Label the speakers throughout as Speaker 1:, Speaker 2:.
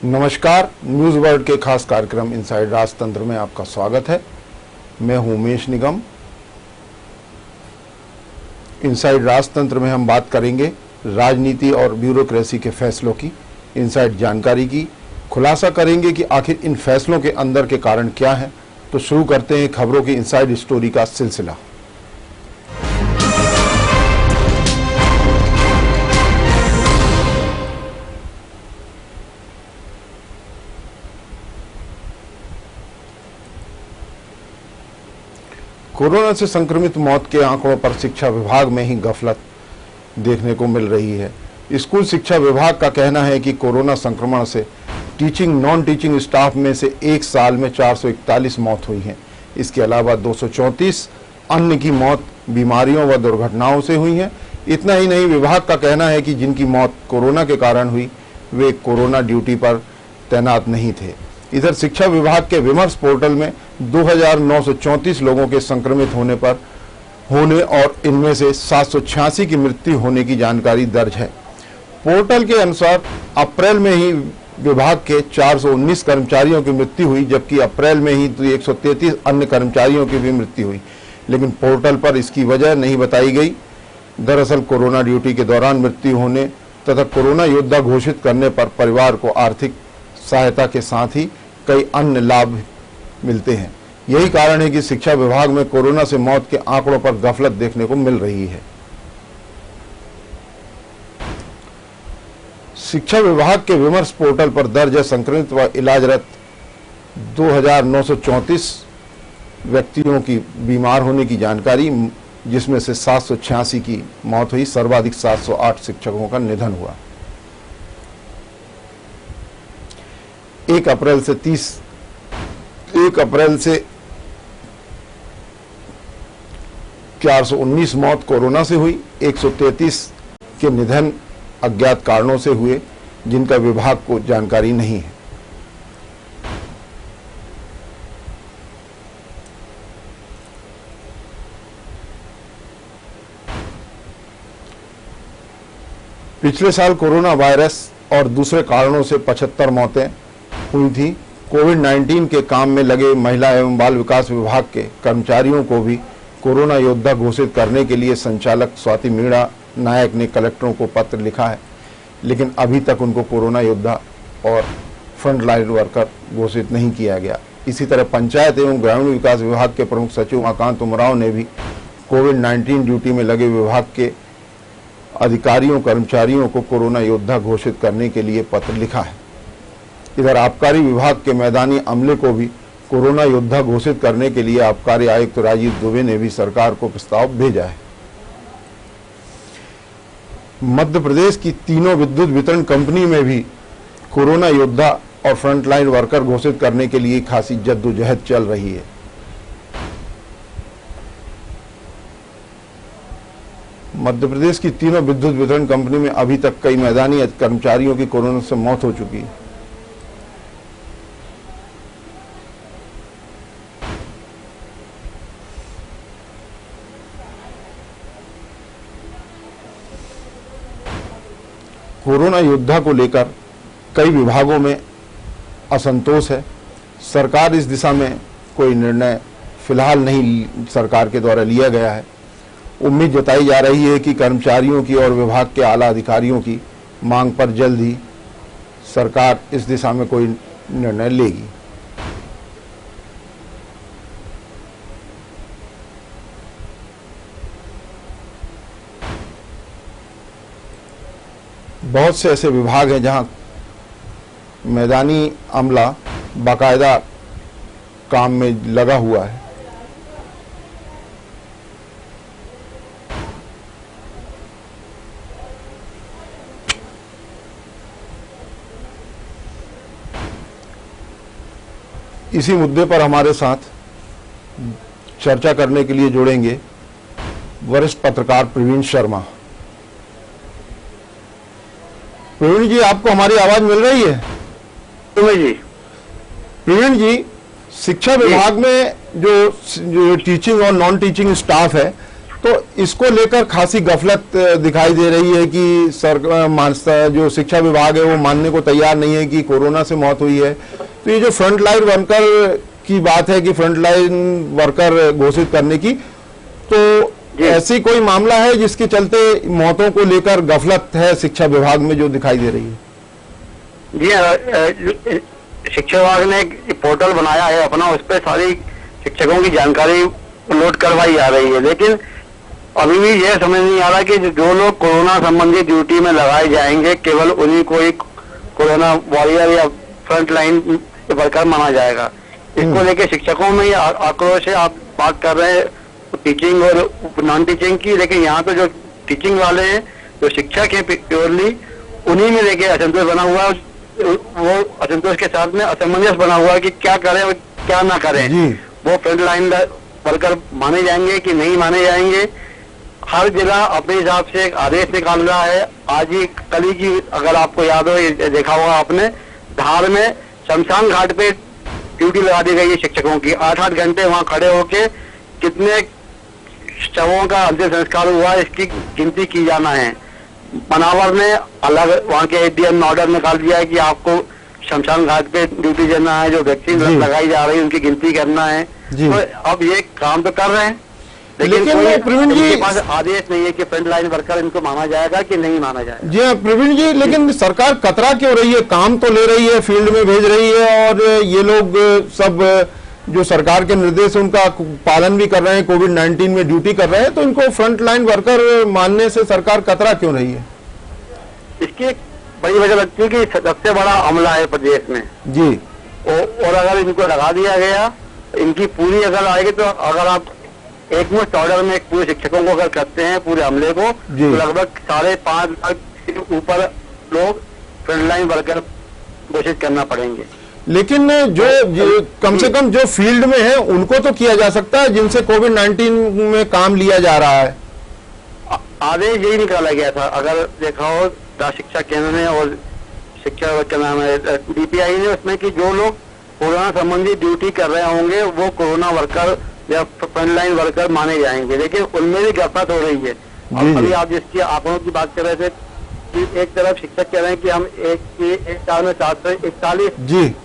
Speaker 1: नमस्कार, news world के खास कार्यक्रम इनसाइड राजतंत्र में आपका स्वागत है। मैं हूं उमेश निगम। इनसाइड राजतंत्र में हम बात करेंगे राजनीति और ब्यूरोक्रेसी के फैसलों की, इनसाइड जानकारी की, खुलासा करेंगे कि आखिर इन फैसलों के अंदर के कारण क्या हैं। तो शुरू करते हैं खबरों की इनसाइड स्टोरी का सिलसिला। कोरोना से संक्रमित मौत के आंकड़ों पर शिक्षा विभाग में ही गफलत देखने को मिल रही है। स्कूल शिक्षा विभाग का कहना है कि कोरोना संक्रमण से टीचिंग नॉन टीचिंग स्टाफ में से एक साल में 441 मौत हुई हैं। इसके अलावा 234 अन्य की मौत बीमारियों व दुर्घटनाओं से हुई है। इतना ही नहीं, विभाग का कहना है कि जिनकी मौत कोरोना के कारण हुई वे कोरोना ड्यूटी पर तैनात नहीं थे। इधर शिक्षा विभाग के विमर्श पोर्टल में 2934 लोगों के संक्रमित होने और इनमें से 786 की मृत्यु होने की जानकारी दर्ज है। पोर्टल के अनुसार अप्रैल में ही विभाग के 419 कर्मचारियों की मृत्यु हुई, जबकि अप्रैल में ही 133 अन्य कर्मचारियों की भी मृत्यु हुई, लेकिन पोर्टल पर इसकी वजह नहीं बताई गई। दरअसल कोरोना ड्यूटी के दौरान मृत्यु होने तथा कोरोना योद्धा घोषित करने पर परिवार को आर्थिक सहायता के साथ ही कई अन्य लाभ मिलते हैं। यही कारण है कि शिक्षा विभाग में कोरोना से मौत के आंकड़ों पर गफलत देखने को मिल रही है। शिक्षा विभाग के विमर्श पोर्टल पर दर्ज है संक्रमित व इलाजरत 2934 व्यक्तियों की बीमार होने की जानकारी, जिसमें से 786 की मौत हुई। सर्वाधिक 708 शिक्षकों का निधन हुआ। 1 अप्रैल से 419 मौत कोरोना से हुई। 133 के निधन अज्ञात कारणों से हुए, जिनका विभाग को जानकारी नहीं है। पिछले साल कोरोना वायरस और दूसरे कारणों से 75 मौतें हुई थी। कोविड-19 के काम में लगे महिला एवं बाल विकास विभाग के कर्मचारियों को भी कोरोना योद्धा घोषित करने के लिए संचालक स्वाति मीणा नायक ने कलेक्टरों को पत्र लिखा है, लेकिन अभी तक उनको कोरोना योद्धा और फ्रंटलाइन वर्कर घोषित नहीं किया गया। इसी तरह पंचायत एवं ग्रामीण विकास विभाग के प्रमुख सचिव उमाकांत उमराव ने भी कोविड-19 ड्यूटी में लगे विभाग के अधिकारियों कर्मचारियों को कोरोना योद्धा घोषित करने के लिए पत्र लिखा है। इधर आबकारी विभाग के मैदानी अमले को भी कोरोना योद्धा घोषित करने के लिए आबकारी आयुक्त राजीव दुबे ने भी सरकार को प्रस्ताव भेजा है। मध्य प्रदेश की तीनों विद्युत वितरण कंपनी में भी कोरोना योद्धा और फ्रंटलाइन वर्कर घोषित करने के लिए खासी जद्दोजहद चल रही है। मध्य प्रदेश की तीनों विद्युत वितरण कंपनी में अभी तक कई मैदानी कर्मचारियों की कोरोना से मौत हो चुकी है। कोरोना योद्धा को लेकर कई विभागों में असंतोष है। सरकार इस दिशा में कोई निर्णय फिलहाल नहीं सरकार के द्वारा लिया गया है। उम्मीद जताई जा रही है कि कर्मचारियों की और विभाग के आला अधिकारियों की मांग पर जल्द ही सरकार इस दिशा में कोई निर्णय लेगी। बहुत से ऐसे विभाग हैं जहां मैदानी अमला बाकायदा काम में लगा हुआ है। इसी मुद्दे पर हमारे साथ चर्चा करने के लिए जुड़ेंगे वरिष्ठ पत्रकार प्रवीण शर्मा। प्रवीण जी, आपको हमारी आवाज मिल रही है?
Speaker 2: जी
Speaker 1: प्रवीण जी, शिक्षा विभाग में जो टीचिंग और नॉन टीचिंग स्टाफ है तो इसको लेकर खासी गफलत दिखाई दे रही है कि जो शिक्षा विभाग है वो मानने को तैयार नहीं है कि कोरोना से मौत हुई है। तो ये जो फ्रंट लाइन वर्कर की बात है कि फ्रंट लाइन वर्कर घोषित करने की, तो ऐसी कोई मामला है जिसके चलते मौतों को लेकर गफलत है शिक्षा विभाग में जो दिखाई दे रही है?
Speaker 2: जी, शिक्षा विभाग ने एक पोर्टल बनाया है अपना, उस पर सारी शिक्षकों की जानकारी लोड करवाई जा रही है, लेकिन अभी भी यह समझ नहीं आ रहा कि जो लोग कोरोना संबंधी ड्यूटी में लगाए जाएंगे केवल उन्हीं को ही कोरोना वॉरियर या फ्रंट लाइन वर्कर माना जाएगा। इसको लेके शिक्षकों में आक्रोश है। आप बात कर रहे हैं टीचिंग और नॉन टीचिंग की, लेकिन यहाँ पे जो टीचिंग वाले हैं, जो शिक्षक हैं प्योरली, उन्हीं में लेके असंतोष बना हुआ है। वो असंतोष के साथ में असमंजस बना हुआ है कि क्या करें और क्या ना करें। वो फ्रंट लाइन वर्कर माने जाएंगे कि नहीं माने जाएंगे। हर जिला अपने हिसाब से एक आदेश निकाल रहा है। आज ही कल ही की अगर आपको याद हो, देखा होगा आपने, धार में शमशान घाट पे ड्यूटी लगा दी गई है शिक्षकों की। 8-8 घंटे वहां खड़े होके कितने शवों का अंतिम संस्कार हुआ इसकी गिनती की जाना है। मनावर ने अलग वहां के एडीएम ने ऑर्डर निकाल दिया है कि आपको शमशान घाट पे ड्यूटी देना है, जो वैक्सीन लगाई जा रही है उनकी गिनती करना है। तो अब ये काम तो कर रहे हैं, लेकिन प्रवीण जी पास आदेश नहीं है कि फ्रंट लाइन वर्कर इनको माना जाएगा कि नहीं माना जाएगा।
Speaker 1: जी हाँ प्रवीण जी, लेकिन सरकार कतरा क्यों रही है? काम तो ले रही है, फील्ड में भेज रही है, और ये लोग सब जो सरकार के निर्देश है उनका पालन भी कर रहे हैं, कोविड-19 में ड्यूटी कर रहे हैं, तो इनको फ्रंट लाइन वर्कर मानने से सरकार कतरा क्यों रही है?
Speaker 2: इसकी एक बड़ी वजह लगती है कि सबसे बड़ा अमला है प्रदेश में
Speaker 1: जी,
Speaker 2: और अगर इनको लगा दिया गया, इनकी पूरी अगर आएगी, तो अगर आप एक मुश्त ऑर्डर में पूरे शिक्षकों को अगर करते हैं, पूरे अमले को, तो लगभग 5.5 लाख से ऊपर लोग फ्रंट लाइन वर्कर घोषित करना पड़ेंगे।
Speaker 1: लेकिन जो कम से कम जो फील्ड में है उनको तो किया जा सकता है, जिनसे कोविड-19 में काम लिया जा रहा है।
Speaker 2: आदेश यही निकाला गया था, अगर देखा हो राज्य शिक्षा केंद्र ने और शिक्षा क्या नाम है DPI ने, उसमें कि जो लोग कोरोना संबंधी ड्यूटी कर रहे होंगे वो कोरोना वर्कर या फ्रंट लाइन वर्कर माने जाएंगे, लेकिन उनमें भी गफलत हो रही है। अभी आप जिसकी आंकड़ों की बात कर रहे थे कि एक तरफ शिक्षक कह रहे हैं कि हम एक साल में 741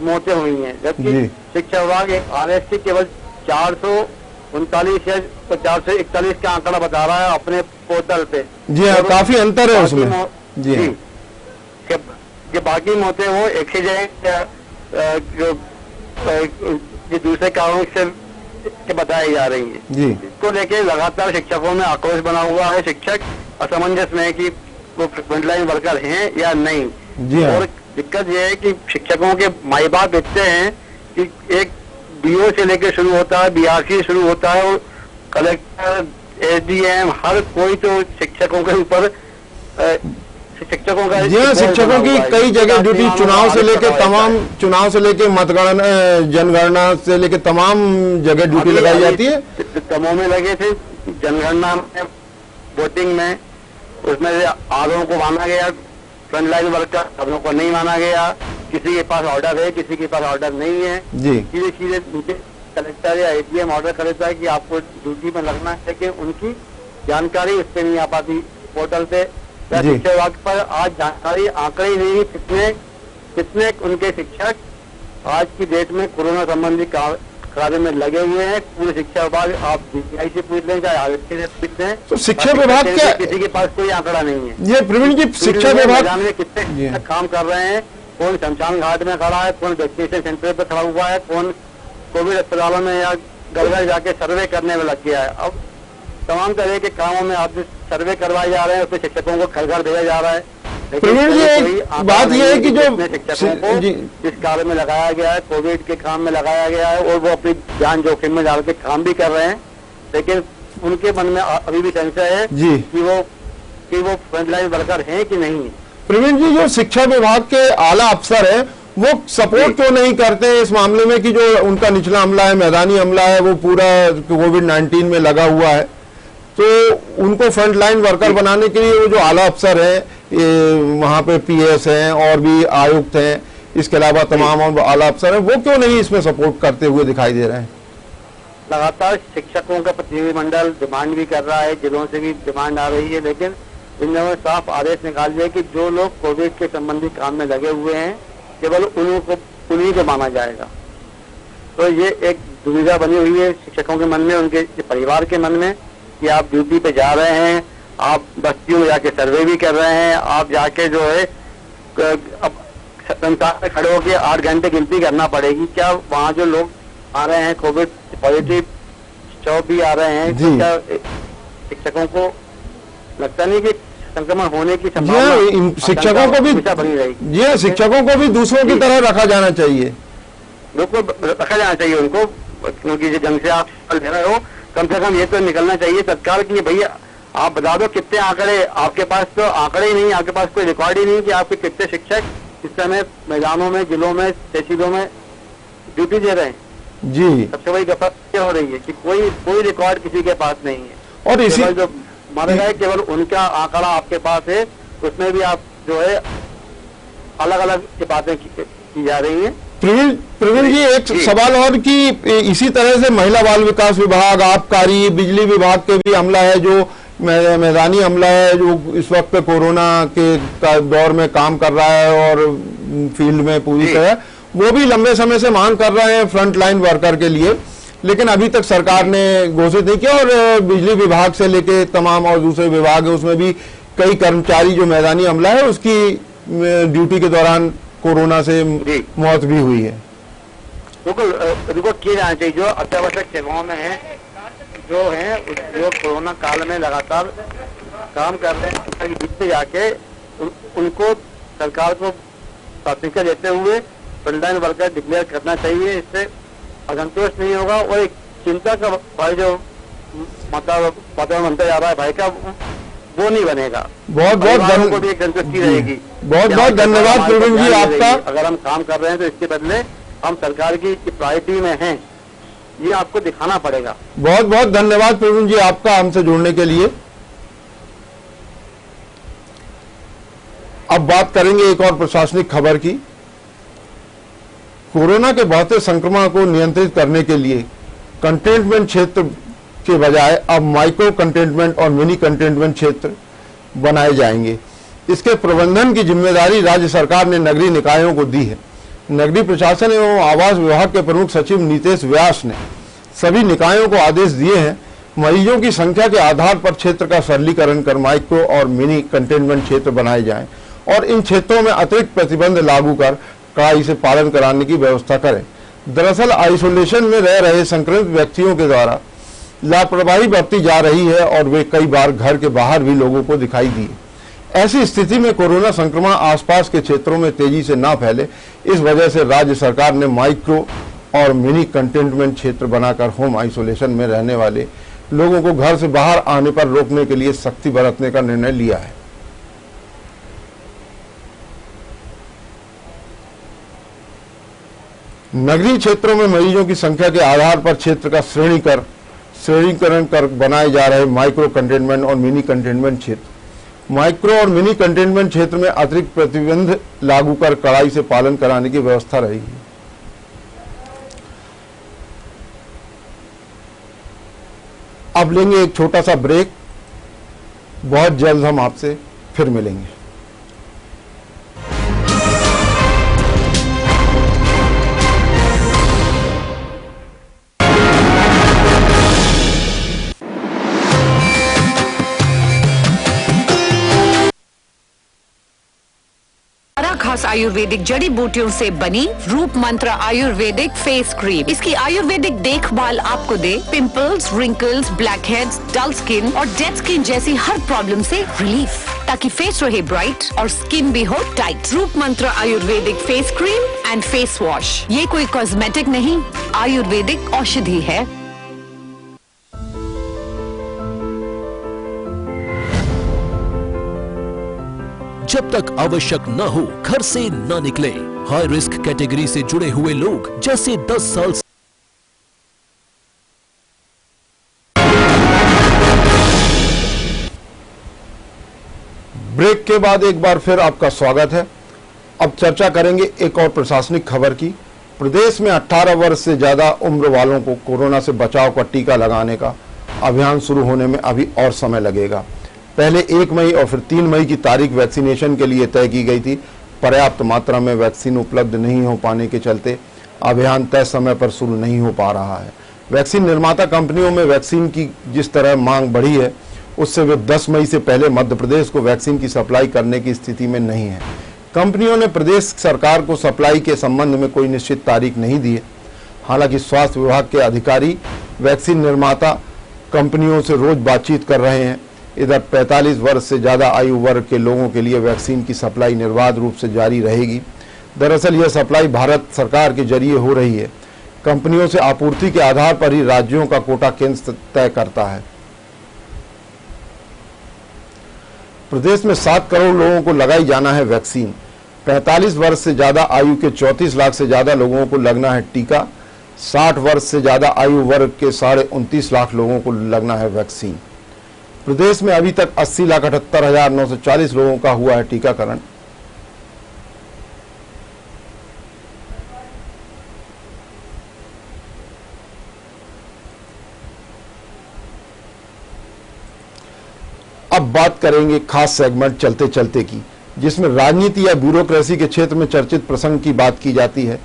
Speaker 2: मौतें हुई हैं, जबकि शिक्षा विभाग एक RST केवल 439 या 441 का आंकड़ा बता रहा है अपने पोर्टल पे।
Speaker 1: जी हाँ, काफी अंतर है उसमें। जी
Speaker 2: जो बाकी मौतें वो एक ही जगह जो दूसरे कारणों से बताई जा रही है।
Speaker 1: जी,
Speaker 2: इसको लेके लगातार शिक्षकों में आक्रोश बना हुआ है। शिक्षक असमंजस में है कि वो फ्रंटलाइन वर्कर हैं या नहीं।
Speaker 1: जी हाँ।
Speaker 2: और दिक्कत यह है कि शिक्षकों के माई बाप इतने हैं कि एक BO से लेकर शुरू होता है, BRC शुरू होता है, और कलेक्टर, SDM, हर कोई तो शिक्षकों के ऊपर शिक्षकों का
Speaker 1: शिक्षकों की कई जगह ड्यूटी, चुनाव से लेके मतगणना, जनगणना से लेके तमाम जगह ड्यूटी लगाई जाती है।
Speaker 2: दमोह में लगे थे जनगणना में, वोटिंग में, उसमें आरों को माना गया, फ्रंट लाइन वर्कर सबों को नहीं माना गया। किसी के पास ऑर्डर है, किसी के पास ऑर्डर नहीं है। सीधे सीधे कलेक्टर या ADM ऑर्डर कर देता है कि आपको ड्यूटी में लगना है, लेकिन उनकी जानकारी उस पर नहीं आ पाती पोर्टल पे। शिक्षा विभाग पर आज जानकारी आंकड़े नहीं, कितने उनके शिक्षक आज की डेट में कोरोना संबंधी कार्य में लगे हुए हैं। पूरे शिक्षा विभाग, आप DPI से पूछ लें, चाहे RST से पूछ लें,
Speaker 1: तो शिक्षा विभाग के
Speaker 2: किसी के पास कोई आंकड़ा नहीं है।
Speaker 1: ये प्रवीण जी, शिक्षा विभाग
Speaker 2: में कितने काम कर रहे हैं, कौन शमशान घाट में खड़ा है, कौन वैक्सीनेशन सेंटर पर खड़ा हुआ है, कौन कोविड अस्पतालों में या घर घर जाके सर्वे करने में लग गया है। अब तमाम तरह के कामों में आप सर्वे करवाए जा रहे हैं, उसमें शिक्षकों को घर घर भेजा जा रहा है।
Speaker 1: प्रवीण जी, एक बात यह है कि जो
Speaker 2: शिक्षकों को जिस कार्य में लगाया गया है, कोविड के काम में लगाया गया है, और वो अपनी जान जोखिम में डाल के काम भी कर रहे हैं, लेकिन उनके मन में अभी भी संशय है कि वो फ्रंटलाइन वर्कर हैं कि नहीं।
Speaker 1: प्रवीण जी, जो शिक्षा विभाग के आला अफसर है वो सपोर्ट क्यों नहीं करते इस मामले में कि जो उनका निचला अमला है, मैदानी अमला है, वो पूरा कोविड-19 में लगा हुआ है, तो उनको फ्रंट लाइन वर्कर बनाने के लिए वो जो आला अफसर है, वहाँ पे PS हैं और भी आयुक्त हैं, इसके अलावा तमाम आला अफसर हैं, वो क्यों नहीं इसमें सपोर्ट करते हुए दिखाई दे रहे हैं?
Speaker 2: लगातार शिक्षकों का प्रतिनिधिमंडल डिमांड भी कर रहा है, जिलों से भी डिमांड आ रही है, लेकिन इन लोगों ने साफ आदेश निकाल दिया कि जो लोग कोविड के संबंधी काम में लगे हुए हैं केवल उन्हीं को माना जाएगा। तो ये एक दुविधा बनी हुई है शिक्षकों के मन में, उनके परिवार के मन में, कि आप ड्यूटी पे जा रहे हैं, आप बस्तियों में जाके सर्वे भी कर रहे हैं, आप जाके जो है अब संसार में खड़े होकर 8 घंटे गिनती करना पड़ेगी। क्या वहाँ जो लोग आ रहे हैं कोविड पॉजिटिव 100 भी आ रहे हैं, तो क्या शिक्षकों को लगता नहीं कि संक्रमण होने की संभावना
Speaker 1: शिक्षकों को भी
Speaker 2: बनी रहेगी?
Speaker 1: जी, शिक्षकों को भी दूसरों की तरह रखा जाना चाहिए,
Speaker 2: बिल्कुल रखा जाना चाहिए उनको, क्योंकि जो जंग से आप ले रहे हो, कम से कम ये तो निकलना चाहिए तत्काल कि भैया आप बता दो कितने आंकड़े, आपके पास तो आंकड़े ही नहीं, आपके पास कोई रिकॉर्ड ही नहीं कि आपके कितने शिक्षक इस समय मैदानों में, जिलों में, तहसीलों में ड्यूटी दे रहे हैं।
Speaker 1: जी,
Speaker 2: सबसे बड़ी गफलत क्या हो रही है कि कोई रिकॉर्ड किसी के पास नहीं है,
Speaker 1: और इसी
Speaker 2: जो माना गया केवल उनका आंकड़ा आपके पास है, उसमें भी आप जो है अलग अलग बातें की जा रही है।
Speaker 1: प्रवीण जी, एक सवाल और कि इसी तरह से महिला बाल विकास विभाग, आबकारी, बिजली विभाग के भी अमला है जो मैदानी अमला है, जो इस वक्त कोरोना के दौर में काम कर रहा है और फील्ड में पूरी तरह, वो भी लंबे समय से मांग कर रहे हैं फ्रंट लाइन वर्कर के लिए, लेकिन अभी तक सरकार ने घोषित नहीं किया। और बिजली विभाग से लेके तमाम और दूसरे विभाग है, उसमें भी कई कर्मचारी जो मैदानी अमला है उसकी ड्यूटी के दौरान कोरोना से मौत भी हुई है।
Speaker 2: बिल्कुल रिपोर्ट किए जाना चाहिए। जो अत्यावश्यक सेवाओं में है, जो कोरोना काल में लगातार काम कर रहे हैं, बीच जाके उनको सरकार को प्राथमिकता देते हुए फ्रंटलाइन वर्कर डिक्लेयर करना चाहिए। इससे असंतोष नहीं होगा और एक चिंता का भाई जो वातावरण बनता जा रहा है भाई का, वो नहीं बनेगा। बहुत को भी एक संतुष्टि रहेगी।
Speaker 1: बहुत बहुत धन्यवाद प्रवीण जी आपका।
Speaker 2: अगर हम काम कर रहे हैं तो इसके बदले हम सरकार की प्रायोरिटी में हैं, ये आपको दिखाना पड़ेगा।
Speaker 1: बहुत बहुत धन्यवाद प्रवीण जी आपका हमसे जुड़ने के लिए। अब बात करेंगे एक और प्रशासनिक खबर की। कोरोना के बढ़ते संक्रमण को नियंत्रित करने के लिए कंटेनमेंट क्षेत्र के बजाय अब माइक्रो कंटेनमेंट और मिनी कंटेनमेंट क्षेत्र बनाए जाएंगे। इसके प्रबंधन की जिम्मेदारी राज्य सरकार ने नगरीय निकायों को दी है। नगरीय प्रशासन एवं आवास विभाग के प्रमुख सचिव नीतेश व्यास ने सभी निकायों को आदेश दिए हैं मरीजों की संख्या के आधार पर क्षेत्र का सरलीकरण कर माइक्रो और मिनी कंटेनमेंट क्षेत्र बनाए जाएं और इन क्षेत्रों में अतिरिक्त प्रतिबंध लागू कर कड़ाई से पालन कराने की व्यवस्था करें। दरअसल आइसोलेशन में रह रहे संक्रमित व्यक्तियों के द्वारा लापरवाही बरती जा रही है और वे कई बार घर के बाहर भी लोगों को दिखाई दिए। ऐसी स्थिति में कोरोना संक्रमण आसपास के क्षेत्रों में तेजी से ना फैले, इस वजह से राज्य सरकार ने माइक्रो और मिनी कंटेनमेंट क्षेत्र बनाकर होम आइसोलेशन में रहने वाले लोगों को घर से बाहर आने पर रोकने के लिए सख्ती बरतने का निर्णय लिया है। नगरीय क्षेत्रों में मरीजों की संख्या के आधार पर क्षेत्र का श्रेणीकरण कर बनाए जा रहे माइक्रो कंटेनमेंट और मिनी कंटेनमेंट क्षेत्र, माइक्रो और मिनी कंटेनमेंट क्षेत्र में अतिरिक्त प्रतिबंध लागू कर कड़ाई से पालन कराने की व्यवस्था रहेगी। अब लेंगे एक छोटा सा ब्रेक, बहुत जल्द हम आपसे फिर मिलेंगे।
Speaker 3: खास आयुर्वेदिक जड़ी बूटियों से बनी रूप मंत्र आयुर्वेदिक फेस क्रीम। इसकी आयुर्वेदिक देखभाल आपको दे pimples, wrinkles, black heads, dull skin और डेड स्किन जैसी हर प्रॉब्लम से रिलीफ, ताकि फेस रहे ब्राइट और स्किन भी हो टाइट। रूप मंत्र आयुर्वेदिक face cream and face wash, ये कोई कॉस्मेटिक नहीं, आयुर्वेदिक औषधि है।
Speaker 4: जब तक आवश्यक न हो घर से न निकले। हाई रिस्क कैटेगरी से जुड़े हुए लोग जैसे 10 साल से
Speaker 1: ब्रेक के बाद एक बार फिर आपका स्वागत है। अब चर्चा करेंगे एक और प्रशासनिक खबर की। प्रदेश में 18 वर्ष से ज्यादा उम्र वालों को कोरोना से बचाव का टीका लगाने का अभियान शुरू होने में अभी और समय लगेगा। पहले 1 मई और फिर 3 मई की तारीख वैक्सीनेशन के लिए तय की गई थी। पर्याप्त मात्रा में वैक्सीन उपलब्ध नहीं हो पाने के चलते अभियान तय समय पर शुरू नहीं हो पा रहा है। वैक्सीन निर्माता कंपनियों में वैक्सीन की जिस तरह मांग बढ़ी है, उससे वे 10 मई से पहले मध्य प्रदेश को वैक्सीन की सप्लाई करने की स्थिति में नहीं है। कंपनियों ने प्रदेश सरकार को सप्लाई के संबंध में कोई निश्चित तारीख नहीं दी है। हालांकि स्वास्थ्य विभाग के अधिकारी वैक्सीन निर्माता कंपनियों से रोज बातचीत कर रहे हैं। इधर 45 वर्ष से ज्यादा आयु वर्ग के लोगों के लिए वैक्सीन की सप्लाई निर्बाध रूप से जारी रहेगी। दरअसल यह सप्लाई भारत सरकार के जरिए हो रही है। कंपनियों से आपूर्ति के आधार पर ही राज्यों का कोटा केंद्र तय करता है। प्रदेश में 7 करोड़ लोगों को लगाई जाना है वैक्सीन। 45 वर्ष से ज्यादा आयु के 34 लाख से ज्यादा लोगों को लगना है टीका। 60 वर्ष से ज्यादा आयु वर्ग के 29.5 लाख लोगों को लगना है वैक्सीन। प्रदेश में अभी तक 80,78,940 लोगों का हुआ है टीकाकरण। अब बात करेंगे खास सेगमेंट चलते चलते की, जिसमें राजनीति या ब्यूरोक्रेसी के क्षेत्र में चर्चित प्रसंग की बात की जाती है।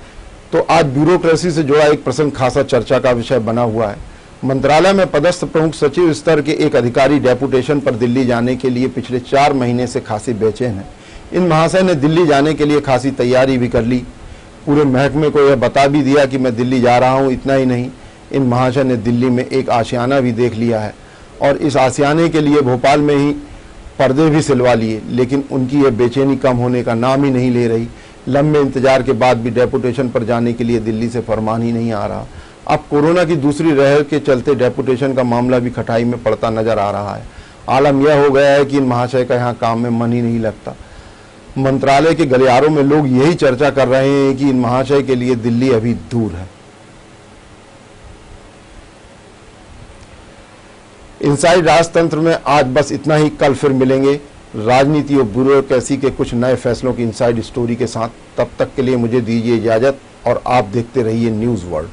Speaker 1: तो आज ब्यूरोक्रेसी से जुड़ा एक प्रसंग खासा चर्चा का विषय बना हुआ है। मंत्रालय में पदस्थ प्रमुख सचिव स्तर के एक अधिकारी डेपुटेशन पर दिल्ली जाने के लिए पिछले 4 महीने से खासी बेचैन है। इन महाशय ने दिल्ली जाने के लिए खासी तैयारी भी कर ली। पूरे महकमे को यह बता भी दिया कि मैं दिल्ली जा रहा हूं। इतना ही नहीं, इन महाशय ने दिल्ली में एक आशियाना भी देख लिया है और इस आशियाने के लिए भोपाल में ही पर्दे भी सिलवा लिए। लेकिन उनकी यह बेचैनी कम होने का नाम ही नहीं ले रही। लंबे इंतजार के बाद भी डेपुटेशन पर जाने के लिए दिल्ली से फरमान ही नहीं आ रहा। अब कोरोना की दूसरी लहर के चलते डेपुटेशन का मामला भी खटाई में पड़ता नजर आ रहा है। आलम यह हो गया है कि इन महाशय का यहाँ काम में मन ही नहीं लगता। मंत्रालय के गलियारों में लोग यही चर्चा कर रहे हैं कि इन महाशय के लिए दिल्ली अभी दूर है। इनसाइड राजतंत्र में आज बस इतना ही। कल फिर मिलेंगे राजनीति और ब्यूरोक्रेसी के कुछ नए फैसलों की इनसाइड स्टोरी के साथ। तब तक के लिए मुझे दीजिए इजाजत और आप देखते रहिए न्यूज़ वर्ल्ड।